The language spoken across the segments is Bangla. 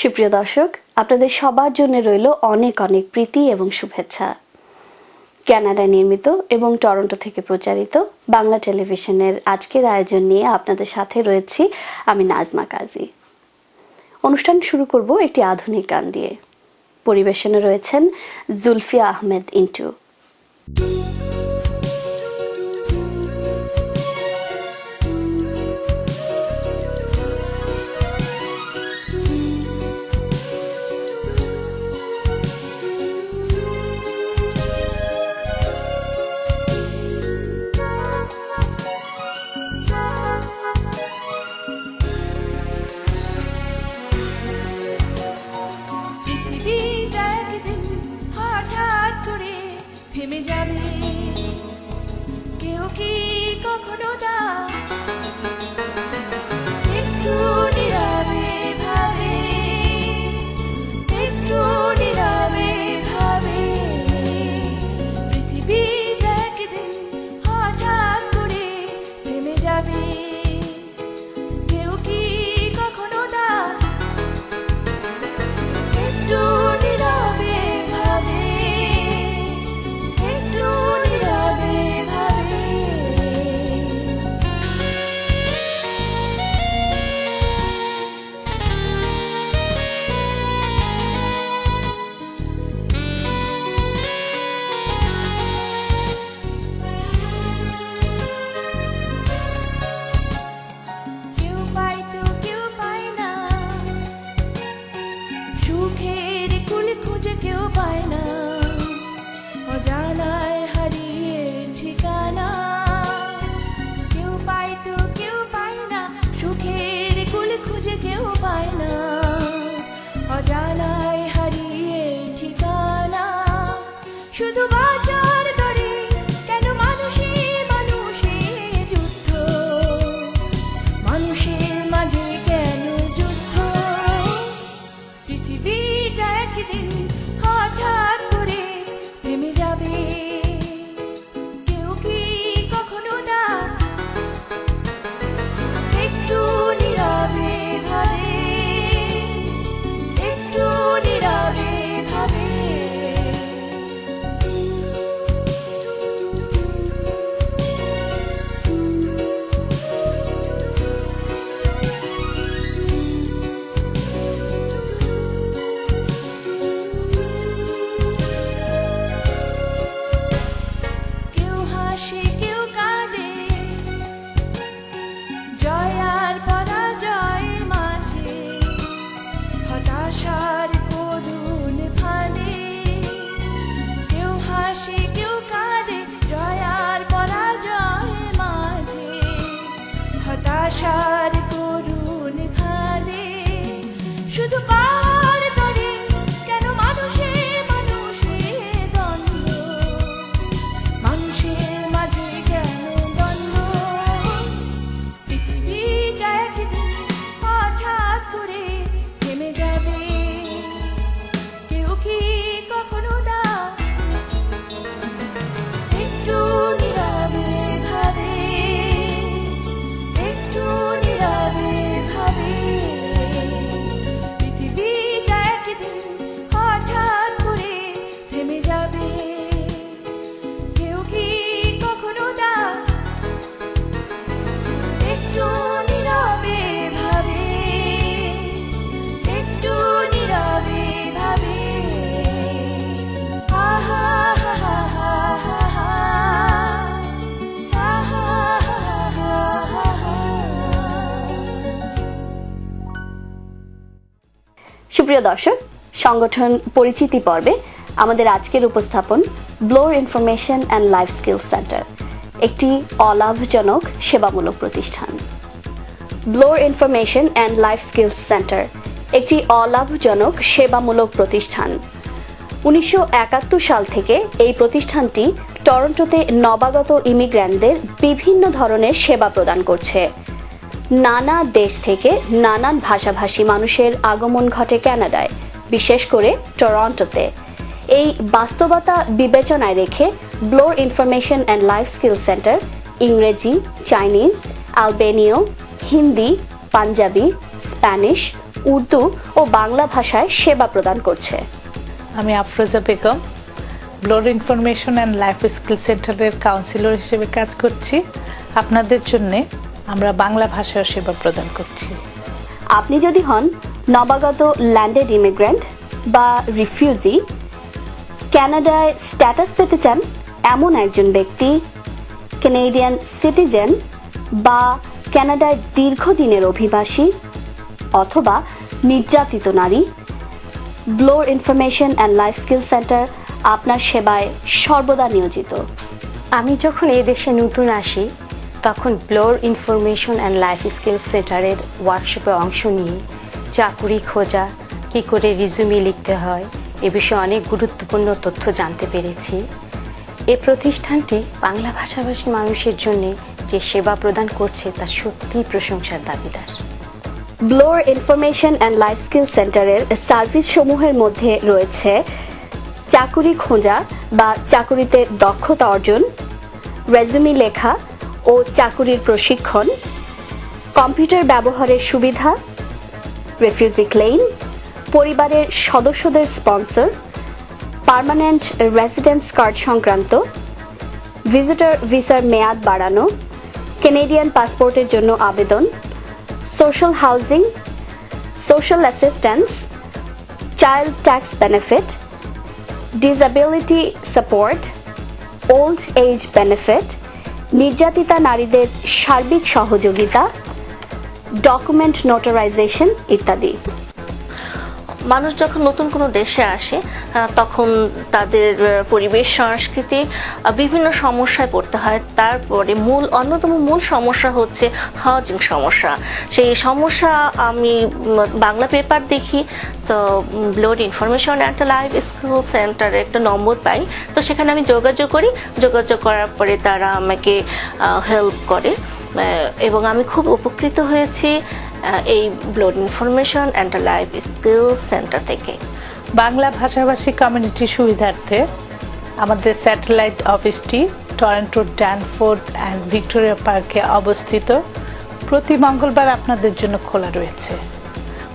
সুপ্রিয় দর্শক, আপনাদের সবার জন্য রইল অনেক অনেক প্রীতি এবং শুভেচ্ছা। কানাডায় নির্মিত এবং টরন্টো থেকে প্রচারিত বাংলা টেলিভিশনের আজকের আয়োজন নিয়ে আপনাদের সাথে রয়েছি আমি নাজমা কাজী। অনুষ্ঠান শুরু করব একটি আধুনিক গান দিয়ে। পরিবেশনে রয়েছেন জুলফিয়া আহমেদ ইন্টু। থেমে যাবে কেউ কি কখনো দা একটু নীরবে ভাবে, একটু নীরবে ভাবে পৃথিবীটা একদিন হঠাৎ করে থেমে যাবে। কেউ কি কখনো দা একটু নীরবে ভাবে, সুখের কুল খুঁজে কেউ পায় না, অজানায় হারিয়ে ঠিকানা। কেউ পায় তো কেউ পায় না, সুখের কুল খুঁজে কেউ পায় না, অজানায় হারিয়ে ঠিকানা। শুধু বাঁচার তরে কেন মানুষে মানুষে যুদ্ধ, মানুষের মাঝে কেন যুদ্ধ। পৃথিবীটা একদিন হঠাৎ করে থেমে যাবে। কেউ কি কখনো দা একটু নীরবে ভাবে, একটু নীরবে ভাবে। কেউ হাসে কেউ কাঁদে, জয় আর পরাজয়ের মাঝে, হতাশার করুণ ফাঁদে। কেউ হাসে কেউ কাঁদে, জয় আর পরাজয়ের মাঝে, হতাশার করুণ ফাঁদে। শুধু পাওয়ার তরে কেন মানুষে মানুষে দ্বন্দ্ব, মানুষের মাঝে কেন দ্বন্দ্ব। পৃথিবীটা একদিন হঠাৎ করে থেমে যাবে। কেউ কি কখনো দা একটু নীরবে ভাবে, একটু নীরবে ভাবে পৃথিবীটা একদিন হঠাৎ করে থেমে যাবে। কেউ কি কখনো দা একটু নীরবে ভাবে, একটু নীরবে ভাবে। আহা হা হা হা হা হা, আহা হা হা হা। সুপ্রিয় দর্শক, সংগঠন পরিচিতি পর্বে আমাদের আজকের উপস্থাপন blur information and life skills centre, একটি অলাভজনক সেবামূলক প্রতিষ্ঠান। Blur information and life skills centre একটি অলাভজনক সেবামূলক প্রতিষ্ঠান। 1971 সাল থেকে এই প্রতিষ্ঠানটি টরন্টোতে নবাগত ইমিগ্র্যান্টদের বিভিন্ন ধরনের সেবা প্রদান করছে। নানা দেশ থেকে নানান ভাষাভাষী মানুষের আগমন ঘটে কানাডায়, বিশেষ করে টরন্টোতে। এই বাস্তবতা বিবেচনায় রেখে blur information and life skill centre ইংরেজি, চাইনিজ, আলবেনীয়, হিন্দি, পাঞ্জাবি, স্প্যানিশ, উর্দু ও বাংলা ভাষায় সেবা প্রদান করছে। আমি Afroza Begum, blur information and life skill সেন্টারের কাউন্সিলর হিসেবে কাজ করছি। আপনাদের জন্যে আমরা বাংলা ভাষায় সেবা প্রদান করছি। আপনি যদি হন নবাগত ল্যান্ডেড ইমিগ্রেন্ট বা রিফিউজি, কানাডায় স্ট্যাটাস পেতে চান এমন একজন ব্যক্তি, কানাডিয়ান সিটিজেন বা কানাডায় দীর্ঘদিনের অভিবাসী অথবা নির্যাতিত নারী, blur information and life skill centre আপনার সেবায় সর্বদা নিয়োজিত। আমি যখন এই দেশে নতুন আসি তখন blur information and life skill সেন্টারের ওয়ার্কশপে অংশ নিয়ে চাকুরি খোঁজা, কী করে রিজুমি লিখতে হয় এ বিষয়ে অনেক গুরুত্বপূর্ণ তথ্য জানতে পেরেছি। এ প্রতিষ্ঠানটি বাংলা ভাষাভাষী মানুষের জন্য যে সেবা প্রদান করছে তা সত্যিই প্রশংসার দাবিদার। Blur information and life skill সেন্টারের সার্ভিস সমূহের মধ্যে রয়েছে চাকুরি খোঁজা বা চাকুরিতে দক্ষতা অর্জন, রেজুমি লেখা ও চাকুরির প্রশিক্ষণ, কম্পিউটার ব্যবহারের সুবিধা, রেফিউজি ক্লেইম, পরিবারের সদস্যদের স্পন্সর, পার্মানেন্ট রেসিডেন্স কার্ড সংক্রান্ত, ভিজিটর ভিসার মেয়াদ বাড়ানো, কানাডিয়ান পাসপোর্টের জন্য আবেদন, social housing, social assistance, child tax benefit, disability support, old age benefit, নির্যাতিতা নারীদের সার্বিক সহযোগিতা, ডকুমেন্ট নোটারাইজেশন ইত্যাদি। মানুষ যখন নতুন কোনো দেশে আসে তখন তাদের পরিবেশ সংস্কৃতি বিভিন্ন সমস্যায় পড়তে হয়। তারপরে অন্যতম মূল সমস্যা হচ্ছে হাউজিং সমস্যা। সেই সমস্যা আমি বাংলা পেপার দেখি, তো blur information and life skill সেন্টারে একটা নম্বর পাই, তো সেখানে আমি যোগাযোগ করি। যোগাযোগ করার পরে তারা আমাকে হেল্প করে এবং আমি খুব উপকৃত হয়েছি এই blur information and life skill centre থেকে। বাংলা ভাষাভাষী কমিউনিটির সুবিধার্থে আমাদের স্যাটেলাইট অফিসটি টরন্টোর ড্যানফোর্থ অ্যান্ড ভিক্টোরিয়া পার্কে অবস্থিত। প্রতি মঙ্গলবার আপনাদের জন্য খোলা রয়েছে।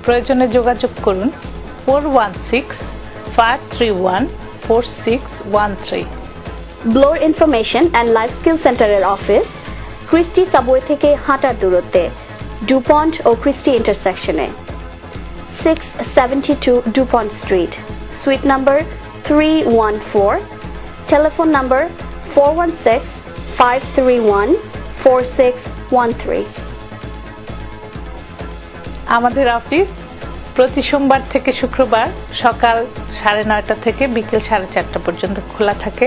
প্রয়োজনে যোগাযোগ করুন 416-531-4613। Bloor information and life skill সেন্টারের অফিস ক্রিস্টি সাবওয়ে থেকে হাঁটার দূরত্বে, ডুপন্ট ও ক্রিস্টি ইন্টারসেকশনে, 672 Dupont street, suite number 314, telephone number 416-531-4613। আমাদের অফিস প্রতি সোমবার থেকে শুক্রবার সকাল 9:30 থেকে বিকেল 4:30 পর্যন্ত খোলা থাকে।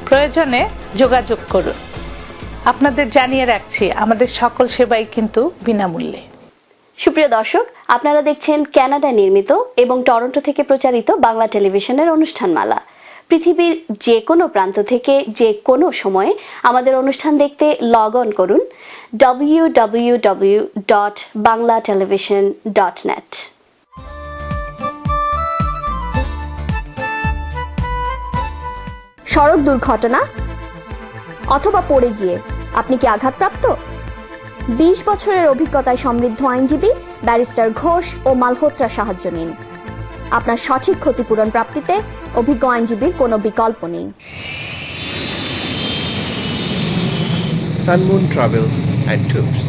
প্রয়োজনে যোগাযোগ করুন। আপনাদের জানিয়ে রাখছি, আমাদের সকল সেবাই কিন্তু বিনামূল্যে। সুপ্রিয় দর্শক, আপনারা দেখছেন কানাডা নির্মিত এবং টরন্টো থেকে প্রচারিত বাংলা টেলিভিশনের অনুষ্ঠানমালা। পৃথিবীর যে কোনো প্রান্ত থেকে যে কোনো সময়ে আমাদের অনুষ্ঠান দেখতে লগ অন করুন www.banglatelevision.net। সড়ক দুর্ঘটনা অথবা পড়ে গিয়ে আপনি কি আঘাতপ্রাপ্ত? 20 বছরের অভিজ্ঞতায় সমৃদ্ধ আইনজীবী ব্যারিস্টার ঘোষ ও মালহোত্রা সাহায্য নিন। আপনার সঠিক ক্ষতিপূরণ প্রাপ্তিতে অভিজ্ঞ আইনজীবীর কোনো বিকল্প নেই। সানমুন ট্রাভেলস অ্যান্ড ট্যুরস,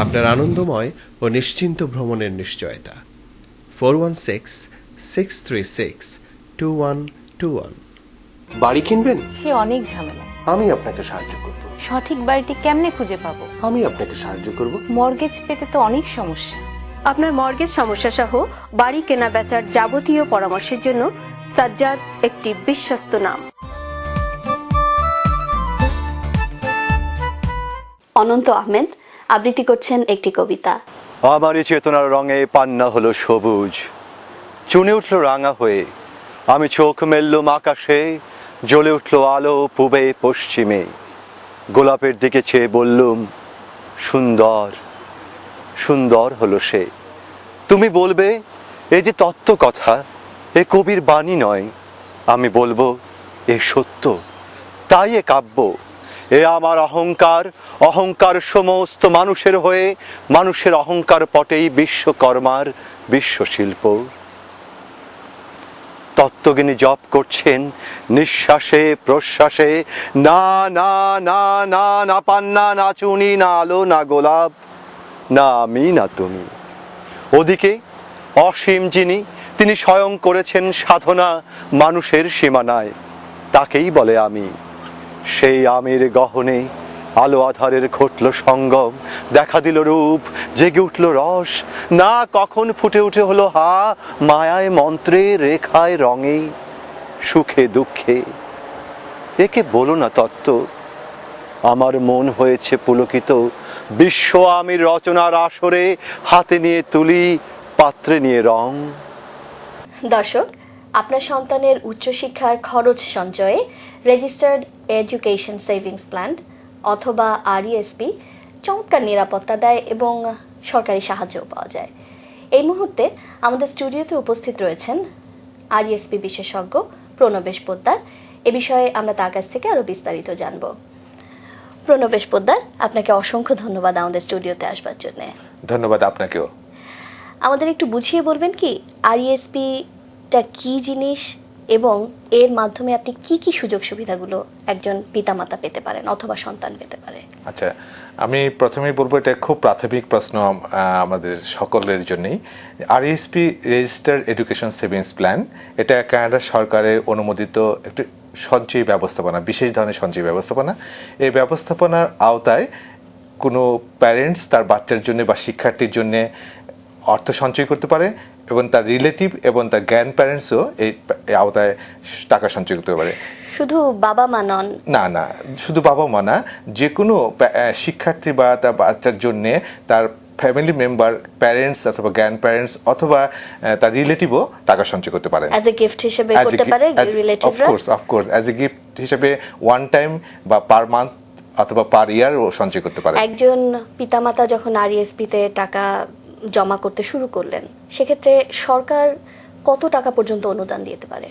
আপনার আনন্দময় ও নিশ্চিন্ত ভ্রমণের নিশ্চয়তা। 416-636-2121। বাড়ি কিনবেন? সে অনেক ঝামেলা। আমি আপনাকে সাহায্য করব। সঠিক বাড়িটি কেমনে খুঁজে পাবো? আমি আপনাকে সাহায্য করব। মর্গেজ পেতে তো অনেক সমস্যা। আপনার মর্গেজ সমস্যা সহ বাড়ি কেনা বেচার যাবতীয় পরামর্শের জন্য সাজ্জাদ একটি বিশ্বস্ত নাম। অনন্ত আহমেদ আবৃত্তি করছেন একটি কবিতা। আমারই চেতনার রঙে পান্না হলো সবুজ, চুনে উঠলো রাঙা হয়ে, আমি চোখ মেললুম আকাশে, জ্বলে উঠলো আলো পূবে পশ্চিমে, গোলাপের দিকে চেয়ে বললুম সুন্দর, সুন্দর হলো সে। তুমি বলবে এই যে তত্ত্ব কথা, এ কবির বাণী নয়। আমি বলবো এ সত্য, তাই এ কাব্য, এ আমার অহংকার, অহংকার সমস্ত মানুষের হয়ে, মানুষের অহংকার পটেই বিশ্বকর্মার বিশ্বশিল্প। তত্ত্বজ্ঞানী জপ করছেন নিঃশ্বাসে প্রশ্বাসে, না না না না, না পান্না না চুনি না আলো না গোলাপ, না আমি না তুমি। ওদিকে অসীম যিনি, তিনি স্বয়ং করেছেন সাধনা মানুষের সীমানায়, তাকেই বলে আমি। সেই আমির গহনে আলো আধারের ঘটল সঙ্গম, দেখা দিল রূপ, জেগে উঠল রস, না কখন ফুটে উঠে হলো হা, মায়ায় মন্ত্রে রেখায় রঙে সুখে দুঃখে। একে বলো না তত্ত্ব, আমার মন হয়েছে পুলকিত, বিশ্ব আমির রচনার আসরে হাতে নিয়ে তুলি, পাত্রে নিয়ে রং। দর্শক, আপনার সন্তানের উচ্চশিক্ষার খরচ সঞ্চয়ে রেজিস্টার্ড এডুকেশন সেভিংস প্ল্যান অথবা আরইএসপি চমৎকার নিরাপত্তা দেয় এবং সরকারি সাহায্যও পাওয়া যায়। এই মুহূর্তে আমাদের স্টুডিওতে উপস্থিত রয়েছেন আরইএসপি বিশেষজ্ঞ প্রণবেশ পোদ্দার। এ বিষয়ে আমরা তার কাছ থেকে আরো বিস্তারিত জানব। প্রণবেশ পোদ্দার, আপনাকে অসংখ্য ধন্যবাদ আমাদের স্টুডিওতে আসবার জন্য। ধন্যবাদ আপনাকেও। আমাদের একটু বুঝিয়ে বলবেন কি আরইএসপিটা কি জিনিস এবং এর মাধ্যমে আপনি কি কি সুযোগ সুবিধাগুলো একজন পিতামাতা পেতে পারেন অথবা সন্তান পেতে পারে? আচ্ছা, আমি প্রথমেই বলবো এটা খুব প্রাথমিক প্রশ্ন আমাদের সকলের জন্যই। আরইএসপি রেজিস্টার্ড এডুকেশন সেভিংস প্ল্যান, এটা কানাডা সরকারের অনুমোদিত একটি সঞ্চয়ী ব্যবস্থাপনা, বিশেষ ধরনের সঞ্চয়ী ব্যবস্থাপনা। এই ব্যবস্থাপনার আওতায় কোনো প্যারেন্টস তার বাচ্চার জন্য বা শিক্ষার্থীর জন্য অর্থ সঞ্চয় করতে পারে এবং তার রিলেটিভ এবং তার গ্র্যান্ড প্যারেন্টসও এই আওতায় টাকা সঞ্চয় করতে পারে। শুধু বাবা মা নন? না না, শুধু বাবা মা না, যে কোনো শিক্ষার্থী বা তার বাচ্চার জন্যে তার ফ্যামিলি মেম্বার, প্যারেন্টস অথবা গ্র্যান্ড প্যারেন্টস অথবা তার রিলেটিভও টাকা সঞ্চয় করতে পারে। অ্যাজ এ গিফট হিসেবে করতে পারে রিলেটিভরা? অফকোর্স অ্যাজ এ গিফট হিসেবে ওয়ান টাইম বা পার মান্থ অথবা পার ইয়ারও সঞ্চয় করতে পারে। একজন পিতামাতা যখন আরইএসপিতে টাকা জমা করতে শুরু করলেন, সেক্ষেত্রে সরকার কত টাকা পর্যন্ত অনুদান দিতে পারে?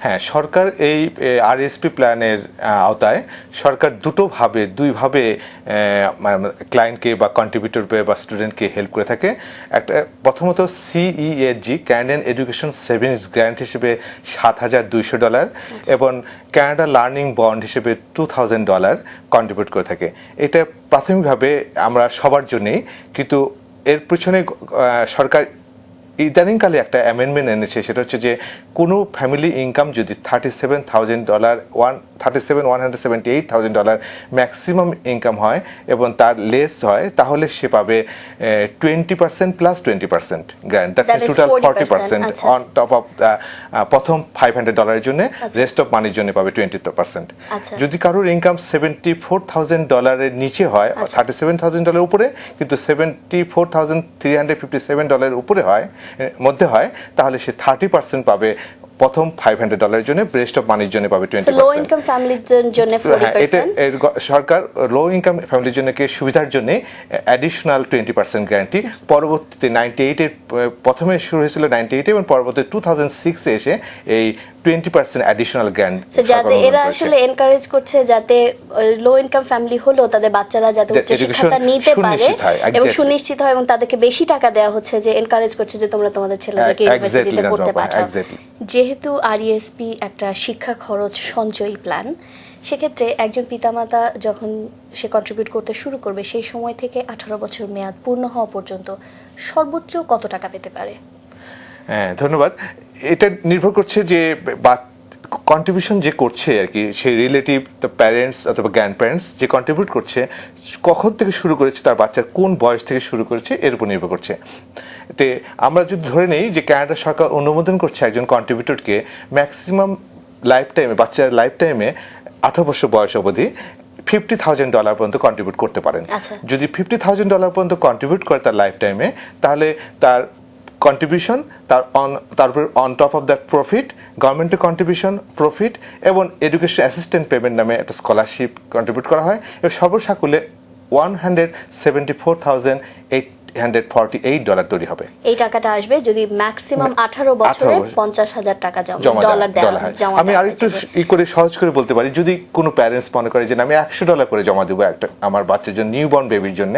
হ্যাঁ, সরকার এই আরএসপি প্ল্যানের আওতায় সরকার দুইভাবে ক্লায়েন্টকে বা কন্ট্রিবিউটরকে বা স্টুডেন্টকে হেল্প করে থাকে। একটা প্রথমত সিইএজি, ক্যানাডিয়ান এডুকেশন সেভিংস গ্র্যান্ট হিসেবে $7,200 এবং ক্যানাডা লার্নিং বন্ড হিসেবে $2,000 কন্ট্রিবিউট করে থাকে। এটা প্রাথমিকভাবে আমরা সবার জন্যই, কিন্তু এর পিছনে সরকার ইদানিংকালে একটা অ্যামেন্ডমেন্ট এনেছে, সেটা হচ্ছে যে কোনো ফ্যামিলি ইনকাম যদি $37,178,000 ম্যাক্সিমাম ইনকাম হয় এবং তার লেস হয়, তাহলে সে পাবে 20% plus 20% grant, that means total 40% on top of প্রথম $500 জন্য, রেস্ট অফ মানির জন্য পাবে 20%। যদি কারোর ইনকাম $74,000 নিচে হয়, $37,000 উপরে কিন্তু $74,357 উপরে হয়, মধ্যে হয়, তাহলে সে 30% পাবে প্রথম $500 জন্য, রেস্ট অফ মানির জন্য পাবে 20%। লো ইনকাম ফ্যামিলির জন্য 40%। এটা সরকার লো ইনকাম ফ্যামিলির জন্য সুবিধার জন্য অ্যাডিশনাল 20% গ্যারান্টি। পরবর্তীতে 98 প্রথমে শুরু হয়েছিল 98 এবং পরবর্তীতে 2006 এসে এই 20% অ্যাডিশনাল গ্র্যান্ট। যাতে এরা আসলে এনকারেজ করছে যাতে লো ইনকাম ফ্যামিলি হলো তাদের বাচ্চারা যাতে উচ্চ শিক্ষাটা নিতে পারে এবং সুনিশ্চিত হয়, এবং তাদেরকে বেশি টাকা দেওয়া হচ্ছে, যে এনকারেজ করছে যে তোমরা তোমাদের ছেলেদেরকে ইউনিভার্সিটিতে পড়তে পাঠাও। যেহেতু আরইএসপি একটা শিক্ষা খরচ সঞ্চয়ী প্ল্যান, সেক্ষেত্রে একজন পিতামাতা যখন সে কন্ট্রিবিউট করতে শুরু করবে, সেই সময় থেকে 18 বছর মেয়াদ পূর্ণ হওয়া পর্যন্ত সর্বোচ্চ কত টাকা পেতে পারে? হ্যাঁ, ধন্যবাদ। এটা নির্ভর করছে যে কন্ট্রিবিউশন যে করছে আর কি, সেই রিলেটিভ, দ্য প্যারেন্টস অথবা গ্র্যান্ড প্যারেন্টস যে কন্ট্রিবিউট করছে, কখন থেকে শুরু করেছে, তার বাচ্চার কোন বয়স থেকে শুরু করেছে, এর উপর নির্ভর করছে। তে আমরা যদি ধরে নেই যে কানাডা সরকার অনুমোদন করছে একজন কন্ট্রিবিউটরকে ম্যাক্সিমাম লাইফ টাইমে, বাচ্চার লাইফ টাইমে 18 বছর বয়স অবধি $50,000 পর্যন্ত কন্ট্রিবিউট করতে পারেন। যদি $50,000 পর্যন্ত কন্ট্রিবিউট করে তার লাইফ টাইমে, তাহলে তার কন্ট্রিবিউশন তারপর on top of that profit, গভর্নমেন্টের কন্ট্রিবিউশন, প্রফিট এবং এডুকেশন অ্যাসিস্ট্যান্ট পেমেন্ট নামে একটা স্কলারশিপ কন্ট্রিবিউট করা হয়, এবং সর্বসাকুল্যে $848 তৈরি হবে। এই টাকাটা আসবে যদি ম্যাক্সিমাম 18 বছরে 50,000 টাকা ডলার দেওয়া হয়। জমা আমি আরেকটু করে সহজ করে বলতে পারি, যদি কোনো প্যারেন্টস মনে করে যে আমি $100 করে জমা দেবো একটা আমার বাচ্চার জন্য, নিউবর্ন বেবির জন্য,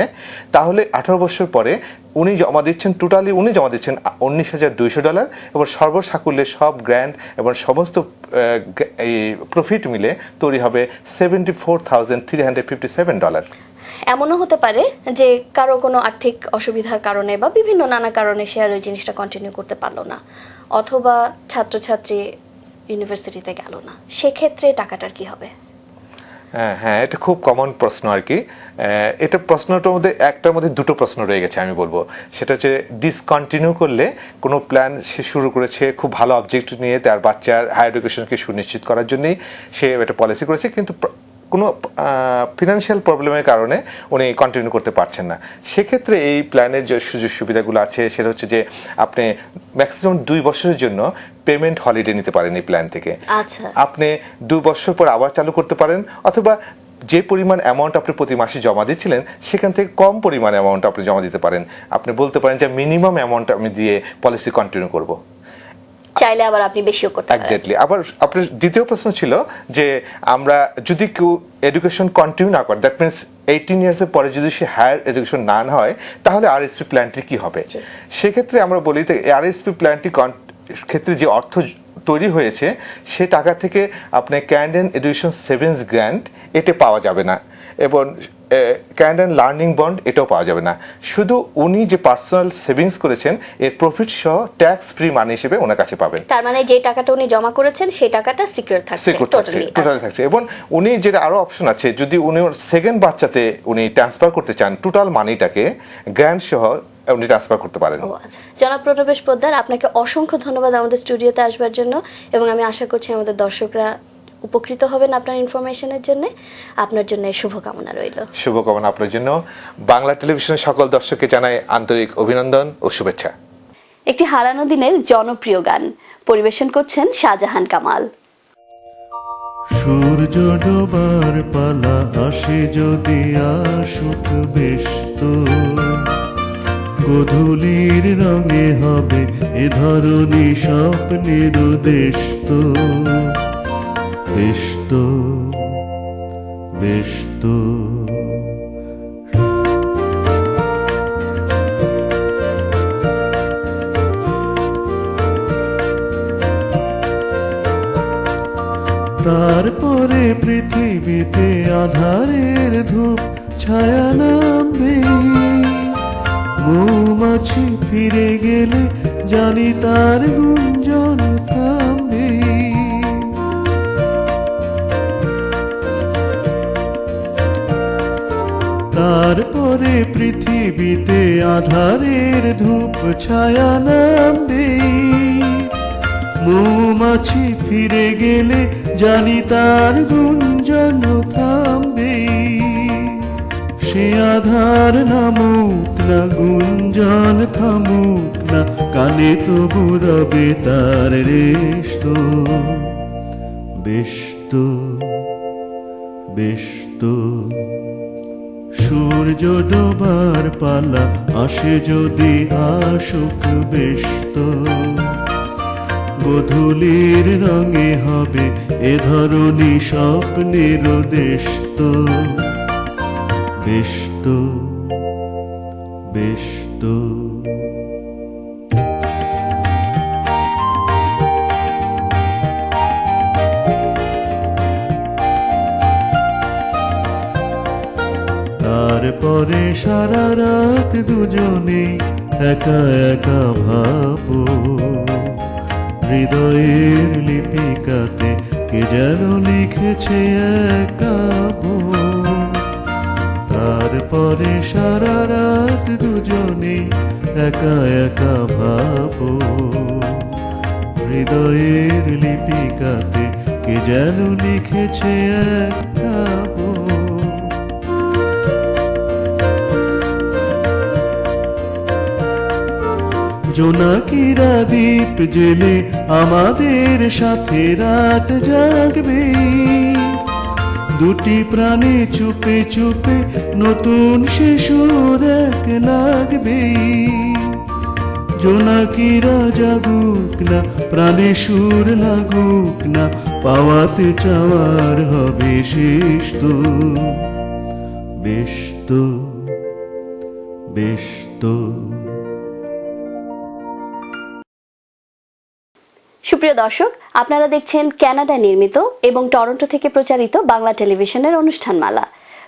তাহলে 18 বছর পরে উনি জমা দিচ্ছেন $19,200 এবং সর্বসাকুল্যে সব গ্র্যান্ড এবং সমস্ত এই প্রফিট মিলে তৈরি হবে $74,357। এমনও হতে পারে যে কারো কোনো আর্থিক অসুবিধার কারণে বা বিভিন্ন নানা কারণে সে আর ওই জিনিসটা কন্টিনিউ করতে পারলো না, অথবা ছাত্রছাত্রী ইউনিভার্সিটিতে গেল না, সেক্ষেত্রে টাকাটার কি হবে? হ্যাঁ, এটা খুব কমন প্রশ্ন আর কি। এটা প্রশ্নটার মধ্যে একটার মধ্যে দুটো প্রশ্ন রয়ে গেছে আমি বলবো। সেটা হচ্ছে ডিসকন্টিনিউ করলে কোনো প্ল্যান সে শুরু করেছে খুব ভালো অবজেক্টিভ নিয়ে তার বাচ্চার হায়ার এডুকেশনকে সুনিশ্চিত করার জন্যই সে এটা পলিসি করেছে, কিন্তু কোনো ফিনান্সিয়াল প্রবলেমের কারণে উনি কন্টিনিউ করতে পারছেন না। সেক্ষেত্রে এই প্ল্যানের যে সুযোগ সুবিধাগুলো আছে সেটা হচ্ছে যে আপনি ম্যাক্সিমাম 2 বছরের জন্য পেমেন্ট হলিডে নিতে পারেন এই প্ল্যান থেকে। আচ্ছা, আপনি 2 বছর পর আবার চালু করতে পারেন, অথবা যে পরিমাণ অ্যামাউন্ট আপনি প্রতি মাসে জমা দিচ্ছিলেন সেখান থেকে কম পরিমাণ অ্যামাউন্ট আপনি জমা দিতে পারেন। আপনি বলতে পারেন যে মিনিমাম অ্যামাউন্ট আমি দিয়ে পলিসি কন্টিনিউ করব। চাইলে আবার আপনি বেশিও করতে পারেন। এক্স্যাক্টলি। আবার আপনার দ্বিতীয় প্রশ্ন ছিল যে আমরা যদি কেউ এডুকেশন কন্টিনিউ না করে, দ্যাট মিনস 18 ইয়ার্সের পরে যদি সে হায়ার এডুকেশন না হয়, তাহলে আরএসপি প্ল্যানটি কি হবে? সেক্ষেত্রে আমরা বলি আরএসপি প্ল্যানটি ক্ষেত্রে যে অর্থ তৈরি হয়েছে সে টাকা থেকে আপনি ক্যানাডিয়ান এডুকেশন সেভিংস গ্র্যান্ট এটা পাওয়া যাবে না, এবং ক্যানাডিয়ান লার্নিং বন্ড এটাও পাওয়া যাবে না। শুধু উনি যে পার্সোনাল সেভিংস করেছেন এর প্রফিট সহ ট্যাক্স ফ্রি মানি হিসেবে ওনার কাছে পাবেন। তার মানে যে টাকাটা উনি জমা করেছেন সেই টাকাটা সিকিউর থাকছে, টোটালি থাকছে। এবং উনি যেটা আরো অপশন আছে, যদি উনি ওর সেকেন্ড বাচ্চাতে উনি ট্রান্সফার করতে চান টোটাল মানিটাকে গ্র্যান্ট সহ উনি ট্রান্সফার করতে পারেন। জনাব প্রণবেশ পোদ্দার, আপনাকে অসংখ্য ধন্যবাদ আমাদের স্টুডিওতে আসবার জন্য, এবং আমি আশা করছি আমাদের দর্শকরা উপকৃত হবেন আপনার ইনফরমেশনের জন্য। আপনার জন্য শুভকামনা রইল। শুভকামনা আপনার জন্য। বাংলা টেলিভিশনের সকল দর্শককে জানাই আন্তরিক অভিনন্দন ও শুভেচ্ছা। একটি হারানো দিনের জনপ্রিয় গান পরিবেশন করছেন শাহজাহান কামাল। সূর্য ডোবার পালা আসে যদি আসুক ব্যস্ত, গোধূলির রঙে হবে এ ধরনী স্বপ্নের দেশত, ব্যস্ত ব্যস্ত। তারপরে পৃথিবীতে আধারের ধূপ ছায়া নামবে, মৌমাছি ফিরে গেলে জানি তার গুঞ্জন থামবে। তারপরে পৃথিবীতে আধারের ধূপ ছায়া নামবে, মৌমাছি ফিরে গেলে জানি তার গুঞ্জন থামবে। সে আধার নামুক না গুঞ্জন থামুক না, কানে তবু রবে তার রেশত, ব্যস্ত ব্যস্ত। সূর্য ডোবার পালা আসে যদি আসুক ব্যস্ত, গোধূলির রঙে হবে এ ধরনী স্বপ্নের দেশত, ব্যস্ত ব্যস্ত। তারপরে সারা রাত দুজনে একা একা ভাবো, হৃদয়ের লিপিকাতে কে যেন লিখেছে একাবো। তারপরে সারা রাত দুজনে একা একা ভাবো, হৃদয়ের লিপিকাতে কে যেন লিখেছে একাবো। জোনাকিরা দ্বীপ জেলে আমাদের সাথে রাত জাগবে, দুটি প্রাণে চুপে চুপে নতুন শিশুর এক লাগবেই। জোনাকিরা জাগুক না, প্রাণে সুর লাগুক না, পাওয়াতে চাওয়ার হবে শেষ তো। বেশ তো, বেশ তো। সুপ্রিয় দর্শক, আপনারা দেখছেন কানাডা নির্মিত এবং টরন্টো থেকে প্রচারিত বাংলা টেলিভিশনের অনুষ্ঠানমালা।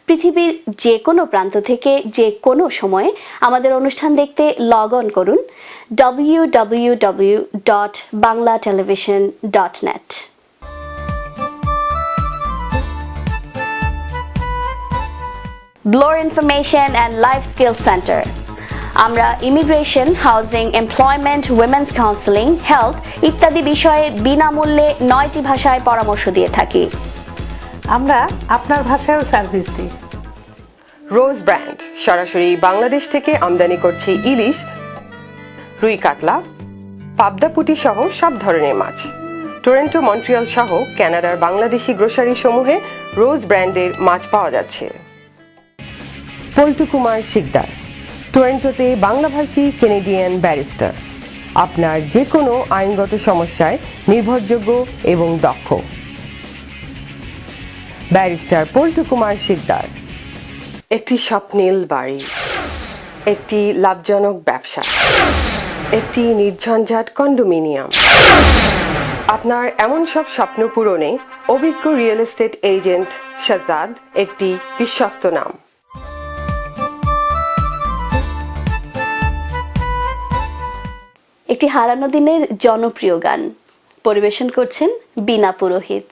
পৃথিবীর যে কোনো প্রান্ত থেকে যে কোনো সময়ে আমাদের অনুষ্ঠান দেখতে লগ অন করুন www.banglatelevision.net। Bloor information and life skill centre. আমরা immigration, housing, employment, women's counselling, health ইত্যাদি বিষয়ে বিনামূল্যে 9টি ভাষায় পরামর্শ দিয়ে থাকি। আমরা আপনার ভাষায়ও সার্ভিস দিই। রোজ ব্র্যান্ড সরাসরি বাংলাদেশ থেকে আমদানি করছে ইলিশ, রুই কাতলা, পাবদা পুঁটি সহ সব ধরনের মাছ। টরন্টো, মন্ট্রিয়াল সহ কানাডার বাংলাদেশি গ্রোসারি সমূহে রোজ ব্র্যান্ডের মাছ পাওয়া যাচ্ছে। পল্টু কুমার শিকদার, টরন্টোতে বাংলাভাষী কেনেডিয়ান ব্যারিস্টার। আপনার যে কোনো আইনগত সমস্যায় নির্ভরযোগ্য এবং দক্ষ। ব্যারিস্টার পল্টু কুমার শিকদার। একটি স্বপ্নীল বাড়ি, একটি লাভজনক ব্যবসা, একটি নির্ঝঞ্ঝাট কন্ডোমিনিয়াম। আপনার এমন সব স্বপ্ন পূরণে অভিজ্ঞ রিয়েল এস্টেট এজেন্ট শাহজাদ একটি বিশ্বস্ত নাম। একটি হারানো দিনের জনপ্রিয় গান পরিবেশন করছেন বীণা পুরোহিত।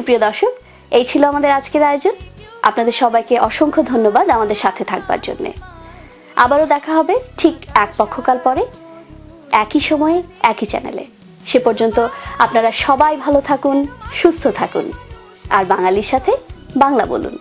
সুপ্রিয় দর্শক, এই ছিল আমাদের আজকের আয়োজন। আপনাদের সবাইকে অসংখ্য ধন্যবাদ আমাদের সাথে থাকবার জন্য। আবারও দেখা হবে ঠিক এক পক্ষকাল পরে, একই সময়ে একই চ্যানেলে। সে পর্যন্ত আপনারা সবাই ভালো থাকুন, সুস্থ থাকুন, আর বাঙালির সাথে বাংলা বলুন।